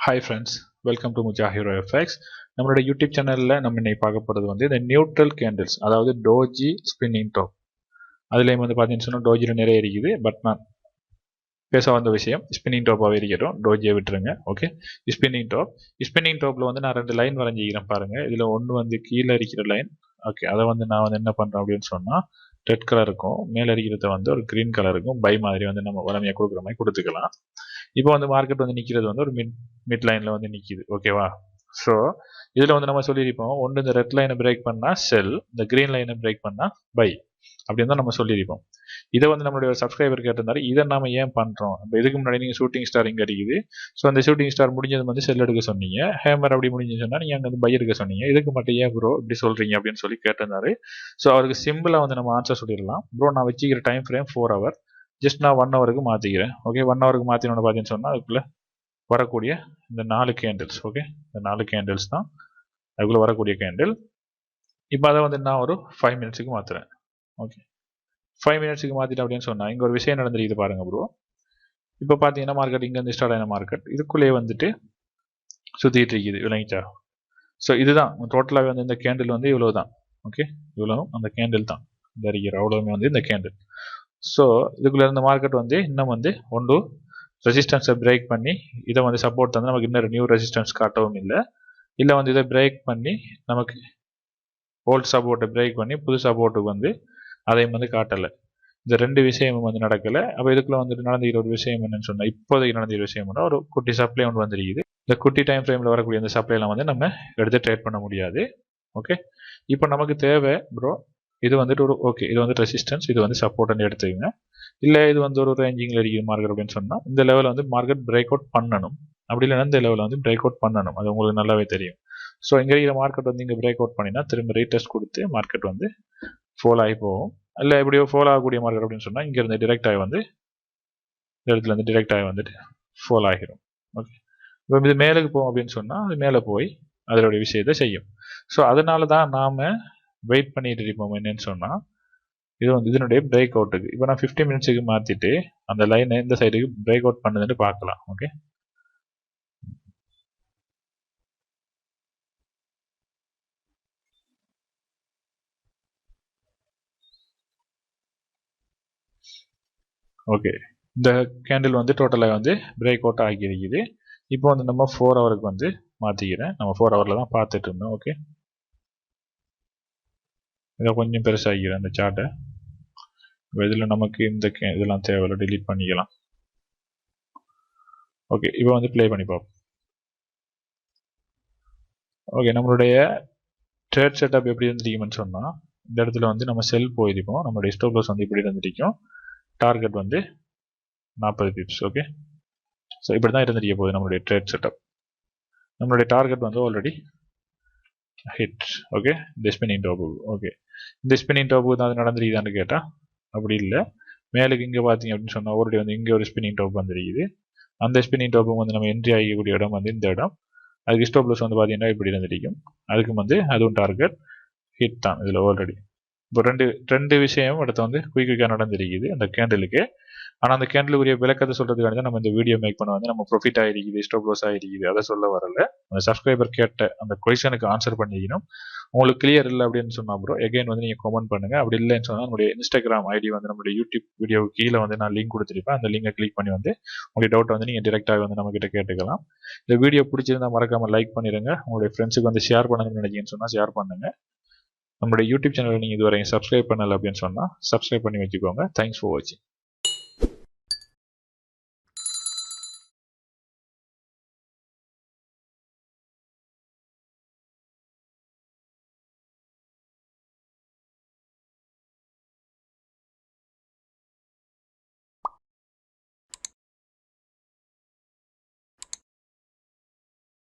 Hi friends, welcome to Mujahiro FX. நம்மளோட YouTube சேனலில் நம்ம இன்னைக்கு பார்க்க போகிறது வந்து இந்த நியூட்ரல் கேண்டில்ஸ், அதாவது டோஜி ஸ்பின்னிங் டாப். அதுலேயும் வந்து பார்த்தீங்கன்னு சொன்னால் டோஜியில் நிறைய இருக்குது. பட் நான் பேச வந்த விஷயம் ஸ்பின்னிங் டாப்பாகவே இருக்கட்டும், டோஜியை விட்டுருங்க. ஓகே, ஸ்பின்னிங் டாப்பில் வந்து நான் 2 லைன் வரைஞ்சிக்கிறேன் பாருங்கள். இதில் ஒன்று வந்து கீழே இருக்கிற லைன். ஓகே, அதை வந்து நான் வந்து என்ன பண்ணுறேன் அப்படின்னு சொன்னால் ரெட் கலர் இருக்கும், மேலே இருக்கிறத வந்து ஒரு க்ரீன் கலர் இருக்கும். பை மாதிரி வந்து நம்ம வளமையாக கொடுக்குற மாதிரி கொடுத்துக்கலாம். இப்போ வந்து மார்க்கெட் வந்து நிற்கிறது வந்து ஒரு மிட் லைனில் வந்து நிற்கிது. ஓகேவா? ஸோ இதில் வந்து நம்ம சொல்லியிருப்போம், ஒன்று இந்த ரெட் லைனை பிரேக் பண்ணால் செல், இந்த க்ரீன் லைனை பிரேக் பண்ணால் பை அப்படின்னு தான் நம்ம சொல்லியிருப்போம். இதை வந்து நம்மளுடைய ஒரு சப்ஸ்கிரைபர் கேட்டிருந்தாரு, இதை நம்ம ஏன் பண்ணுறோம்? இப்போ இதுக்கு முன்னாடி நீங்கள் ஷூட்டிங் ஸ்டார் இங்கே அடிக்குது. ஸோ அந்த ஷூட்டிங் ஸ்டார் முடிஞ்சது வந்து செல் எடுக்க சொன்னீங்க, ஹேமர் அப்படி முடிஞ்சு சொன்னால் நீங்கள் அங்கே வந்து பை எடுக்க சொன்னீங்க. இதுக்கு மட்டும் ஏன் ப்ரோ இப்படி சொல்கிறீங்க அப்படின்னு சொல்லி கேட்டிருந்தாரு. ஸோ அவருக்கு சிம்பிளாக வந்து நம்ம ஆன்சர் சொல்லிடலாம். ப்ரோ நான் வச்சுக்கிற டைம் ஃப்ரேம் 4 hour, ஜஸ்ட் நான் 1 hourக்கு மாற்றிக்கிறேன். ஓகே, 1 hourக்கு மாற்றினோன்னு பார்த்தீங்கன்னு சொன்னால் அதுக்குள்ளே வரக்கூடிய இந்த 4 கேண்டில்ஸ். ஓகே, இந்த 4 கேண்டில்ஸ் தான் அதுக்குள்ளே வரக்கூடிய கேண்டில். இப்போ அதை வந்து நான் ஒரு 5 minutesக்கு மாற்றுறேன். ஓகே, 5 minutesக்கு மாற்றிட்டேன் அப்படின்னு சொன்னால் இங்கே ஒரு விஷயம் நடந்துருக்குது பாருங்கள் ப்ரோ. இப்போ பார்த்தீங்கன்னா மார்க்கெட் இங்கேருந்து ஸ்டார்ட் ஆன மார்க்கெட் இதுக்குள்ளேயே வந்துட்டு சுற்றிட்டு இருக்குது, விளங்கிச்சா? ஸோ இதுதான் டோட்டலாகவே வந்து இந்த கேண்டில் வந்து இவ்வளோ தான். ஓகே, இவ்வளோ அந்த கேண்டில் தான் இந்த இருக்கிற அவ்வளோவுமே வந்து இந்த கேண்டில். ஸோ இதுக்குள்ளே இருந்த மார்க்கெட் வந்து இன்னும் வந்து ஒன்று ரெசிஸ்டன்ஸை பிரேக் பண்ணி இதை வந்து சப்போர்ட் தந்து நமக்கு இன்னொரு நியூ ரெசிஸ்டன்ஸ் காட்டவும் இல்லை வந்து இதை பிரேக் பண்ணி நமக்கு ஓல்ட் சப்போர்ட்டை பிரேக் பண்ணி புது சப்போர்ட்டுக்கு வந்து அதையும் வந்து காட்டலை. இந்த 2 விஷயமும் வந்து நடக்கலை. அப்போ இதுக்குள்ள வந்துட்டு நடந்துக்கிற ஒரு விஷயம் என்னன்னு சொன்னால், இப்போதைக்கு நடந்துக்கிற விஷயம்னா ஒரு குட்டி சப்ளை ஒன்று வந்துருக்குது. இந்த குட்டி டைம் ஃப்ரேமில் வரக்கூடிய இந்த சப்ளைலாம் வந்து நம்ம எடுத்து ட்ரேட் பண்ண முடியாது. ஓகே, இப்போ நமக்கு தேவை ப்ரோ இது வந்துட்டு ஒரு ஓகே, இது வந்து ரெசிஸ்டன்ஸ், இது வந்து சப்போர்ட்னு எடுத்துக்கங்க. இல்லை இது வந்து ஒரு ரேஞ்சிங்கில் இருக்குது மார்க்கெட் அப்படின்னு சொன்னால் இந்த லெவலில் வந்து மார்க்கெட் பிரேக் அவுட் பண்ணணும். அப்படி இல்லைன்னா இந்த லெவலில் வந்து பிரேக் அவுட் பண்ணணும். அது உங்களுக்கு நல்லாவே தெரியும். ஸோ இங்கே இருக்கிற மார்க்கெட் வந்து இங்கே பிரேக் அவுட் பண்ணினா திரும்ப ரீடெஸ்ட் கொடுத்து மார்க்கெட் வந்து ஃபோல் ஆகி போகும். இல்லை எப்படியோ ஃபோல் ஆகக்கூடிய மார்க்கெட் அப்படின்னு சொன்னால் இங்கேருந்து டிரெக்டாகி வந்து இந்த இடத்துல இருந்து டிரெக்டாகி வந்துட்டு ஃபோல் ஆகிடும். ஓகே, இப்போ இது மேலுக்கு போகும் அப்படின்னு சொன்னால் அது மேலே போய் அதனுடைய விஷயத்தை செய்யும். ஸோ அதனால தான் நாம் வெயிட் பண்ணிட்டு இருப்போம் என்னன்னு சொன்னால் இது வந்து இதனுடைய பிரேக் அவுட்டுக்கு. இப்போ நான் 50 minutesக்கு மாற்றிட்டு அந்த லைனை இந்த சைடுக்கு பிரேக் அவுட் பண்ணுதுன்னு பார்க்கலாம். ஓகே, ஓகே, இந்த கேண்டில் வந்து டோட்டலாக வந்து பிரேக் அவுட் ஆகியிருக்குது. இப்போ வந்து நம்ம 4 hourக்கு வந்து மாற்றிக்கிறேன். நம்ம 4 hourல தான் பார்த்துட்டு இருந்தோம். ஓகே, இதை கொஞ்சம் பெருசாகிக்கிறேன் இந்த சார்ட்டை. இதில் நமக்கு இந்த இதெல்லாம் தேவையில்லை, டிலீட் பண்ணிக்கலாம். ஓகே, இப்போ வந்து ப்ளே பண்ணி பார்ப்போம். ஓகே, நம்மளுடைய ட்ரேட் செட்டப் எப்படி இருந்துருக்குன்னு சொன்னால் இந்த இடத்துல வந்து நம்ம செல் போயிருப்போம். நம்மளுடைய ஸ்டாப் லாஸ் வந்து இப்படி இருந்துருக்கும். டார்கெட் வந்து 40 pips. ஓகே, ஸோ இப்படி தான் இருந்துருக்க போகுது நம்மளுடைய ட்ரேட் செட்டப். நம்மளுடைய டார்கெட் வந்து ஆல்ரெடி ஹிட். ஓகே, இந்த ஸ்பின்னிங் டாப்பு. ஓகே, இந்த ஸ்பின்னிங் டாப்புக்கு தான் அது நடந்துருக்குதான்னு கேட்டால் அப்படி இல்லை. மேலுக்கு இங்கே பார்த்தீங்க அப்படின்னு சொன்னால் ஆல்ரெடி வந்து இங்கே ஒரு ஸ்பின்னிங் டாப் வந்துருக்குது. அந்த ஸ்பின்னிங் டாப்புக்கு வந்து நம்ம என்ட்ரி ஆகக்கூடிய இடம் வந்து இந்த இடம். அதுக்கு ஸ்டாப் லாஸ் வந்து பார்த்தீங்கன்னா இப்படி இருந்துருக்கும். அதுக்கு வந்து அதுவும் டார்கெட் ஹிட் தான் இதில் ஆல்ரெடி. இப்போ ரெண்டு விஷயம் அடுத்து வந்து குயிக்காக நடந்திருக்குது அந்த கேண்டிலுக்கு. ஆனால் அந்த கேண்டிலுக்குரிய விளக்கத்தை சொல்கிறதுக்காக தான் நம்ம இந்த வீடியோ மேக் பண்ண வந்து நம்ம ப்ராஃபிட் ஆகிருக்குது, ஸ்டாப் லாஸ் ஆகிருக்குது, அதை சொல்ல வரல. அந்த சப்ஸ்கிரைபர் கேட்ட அந்த கொஸ்டனுக்கு ஆன்சர் பண்ணிக்கணும். உங்களுக்கு கிளியர் இல்லை அப்படின்னு சொன்னால் ப்ரோ எகைன் வந்து நீங்கள் கமெண்ட் பண்ணுங்கள். அப்படி இல்லைன்னு சொன்னால் நம்மளுடைய இன்ஸ்டாகிராம் ஐடி வந்து நம்மளுடைய யூடியூப் வீடியோ கீழே வந்து நான் லிங்க் கொடுத்துருப்பேன். அந்த லிங்கை கிளிக் பண்ணி வந்து உங்களுடைய டவுட்டை வந்து நீங்கள் டிரெக்டாக வந்து நம்மகிட்ட கேட்டுக்கலாம். இந்த வீடியோ பிடிச்சிருந்தா மறக்காமல் லைக் பண்ணிடுங்க. உங்களுடைய ஃப்ரெண்ட்ஸுக்கு வந்து ஷேர் பண்ணணும்னு நினைக்கிங்கன்னு சொன்னால் ஷேர் பண்ணுங்கள். நம்மளுடைய யூடியூப் சேனலை நீங்கள் இதுவரை சப்ஸ்கிரைப் பண்ணலை அப்படின்னு சொன்னால் சப்ஸ்கிரைப் பண்ணி வச்சுக்கோங்க. தேங்க்ஸ் ஃபார் வாட்சிங்.